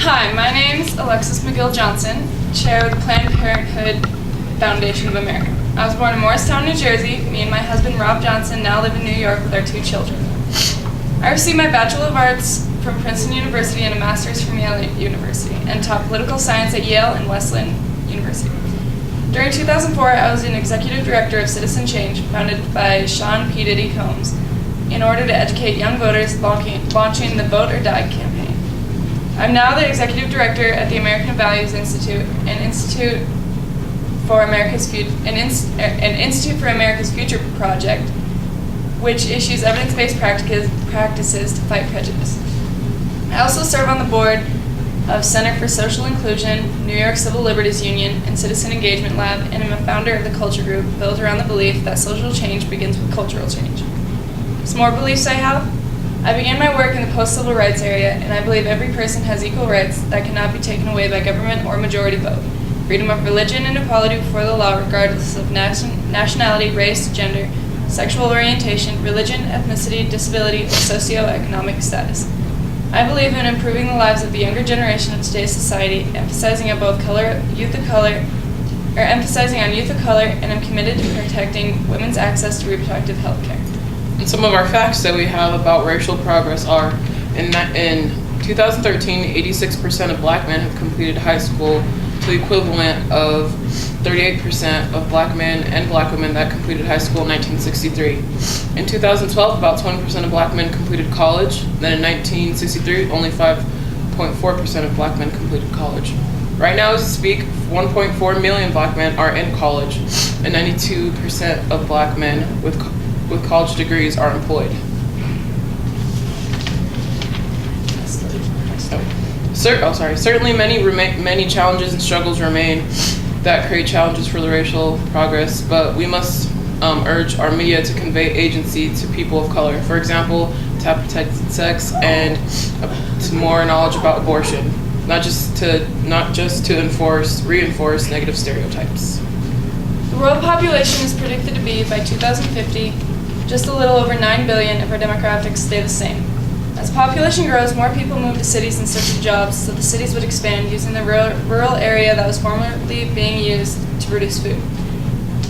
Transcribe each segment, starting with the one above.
Hi, my name's Alexis McGuill Johnson, chair of the Planned Parenthood Foundation of America. I was born in Morristown, New Jersey. Me and my husband, Rob Johnson, now live in New York with our 2 children. I received my Bachelor of Arts from Princeton University and a Master's from Yale University, and taught political science at Yale and Wesleyan University. During 2004, I was an executive director of Citizen Change, founded by Sean P. Diddy Combs, in order to educate young voters launching the Vote or Die campaign. I'm now the executive director at the American Values Institute, an Institute for America's Future project, which issues evidence-based practices to fight prejudice. I also serve on the board of Center for Social Inclusion, New York Civil Liberties Union, and Citizen Engagement Lab, and am a founder of the Culture Group, built around the belief that social change begins with cultural change. Some more beliefs I have. I began my work in the post-civil rights area, and I believe every person has equal rights that cannot be taken away by government or majority vote. Freedom of religion and equality before the law regardless of nationality, race, gender, sexual orientation, religion, ethnicity, disability, or socioeconomic status. I believe in improving the lives of the younger generation of today's society, emphasizing on youth of color, and am committed to protecting women's access to reproductive health care. And some of our facts that we have about racial progress are, in 2013, 86% of black men have completed high school, to the equivalent of 38% of black men and black women that completed high school in 1963. In 2012, about 20% of black men completed college. Then in 1963, only 5.4% of black men completed college. Right now, as we speak, 1.4 million black men are in college, and 92% of black men with college degrees are employed. Certainly many challenges and struggles remain that create challenges for the racial progress, but we must urge our media to convey agency to people of color. For example, to have protected sex and to more knowledge about abortion, not just to reinforce negative stereotypes. The world population is predicted to be, by 2050, just a little over 9 billion if our demographics stay the same. As population grows, more people move to cities in search of jobs, so the cities would expand using the rural area that was formerly being used to produce food.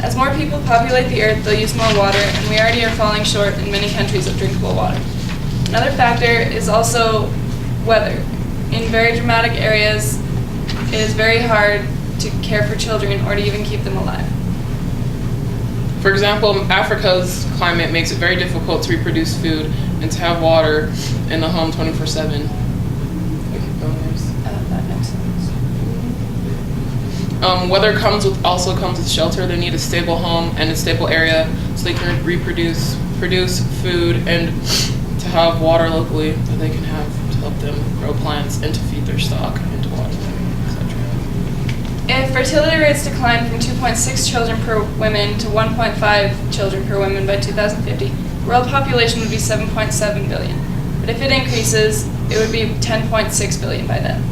As more people populate the earth, they'll use more water, and we already are falling short in many countries of drinkable water. Another factor is also weather. In very dramatic areas, it is very hard to care for children or to even keep them alive. For example, Africa's climate makes it very difficult to reproduce food and to have water in the home 24/7. That makes sense. Weather also comes with shelter. They need a stable home and a stable area so they can produce food, and to have water locally that they can have to help them grow plants and to feed their stock and to water them, etc. If fertility rates decline from 2.6 children per woman to 1.5 children per woman by 2050, world population would be 7.7 billion. But if it increases, it would be 10.6 billion by then.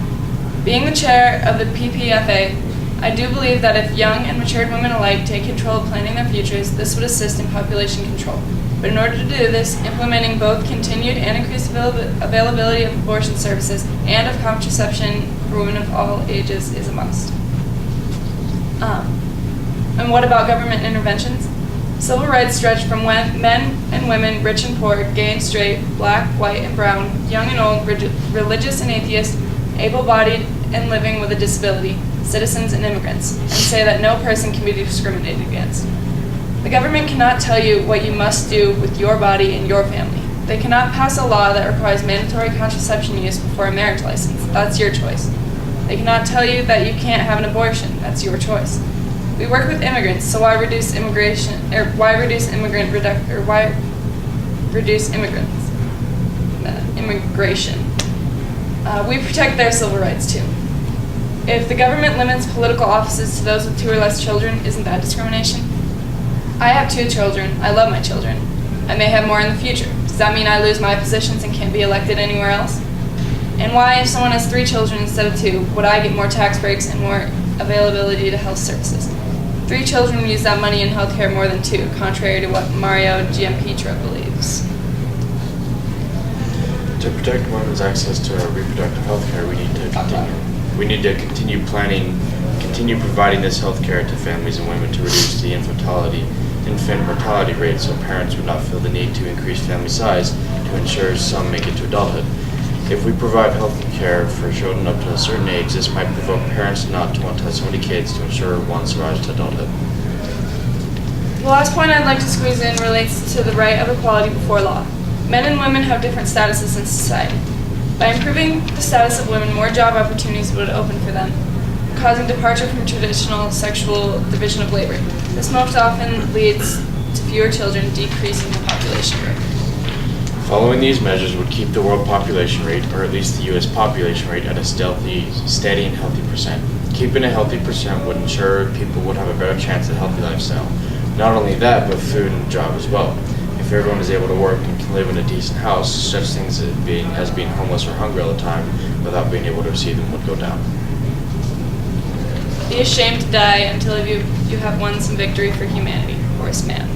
Being the chair of the PPFA, I do believe that if young and matured women alike take control of planning their futures, this would assist in population control. But in order to do this, implementing both continued and increased availability of abortion services and of contraception for women of all ages is a must. And what about government interventions? Civil rights stretch from men and women, rich and poor, gay and straight, black, white and brown, young and old, religious and atheist, able-bodied and living with a disability, citizens and immigrants, and say that no person can be discriminated against. The government cannot tell you what you must do with your body and your family. They cannot pass a law that requires mandatory contraception use before a marriage license. That's your choice. They cannot tell you that you can't have an abortion. That's your choice. We work with immigrants, so why reduce immigrants? Immigration. We protect their civil rights too. If the government limits political offices to those with 2 or less children, isn't that discrimination? I have 2 children. I love my children. I may have more in the future. Does that mean I lose my positions and can't be elected anywhere else? And why, if someone has 3 children instead of 2, would I get more tax breaks and more availability to health services? 3 children use that money in healthcare more than 2, contrary to what Mario Giampetro believes. To protect women's access to reproductive health care, we need to continue providing this health care to families and women to reduce the infant mortality rate so parents would not feel the need to increase family size to ensure some make it to adulthood. If we provide health care for children up to a certain age, this might provoke parents not to want to have so many kids to ensure one survives to adulthood. The last point I'd like to squeeze in relates to the right of equality before law. Men and women have different statuses in society. By improving the status of women, more job opportunities would open for them, causing departure from traditional sexual division of labor. This most often leads to fewer children, decreasing the population rate. Following these measures would keep the world population rate, or at least the U.S. population rate, at a steady and healthy percent. Keeping a healthy percent would ensure people would have a better chance at a healthy lifestyle. Not only that, but food and job as well. If everyone is able to work and can live in a decent house, such things as being homeless or hungry all the time without being able to receive them would go down. Be ashamed to die until you have won some victory for humanity. Horace Mann.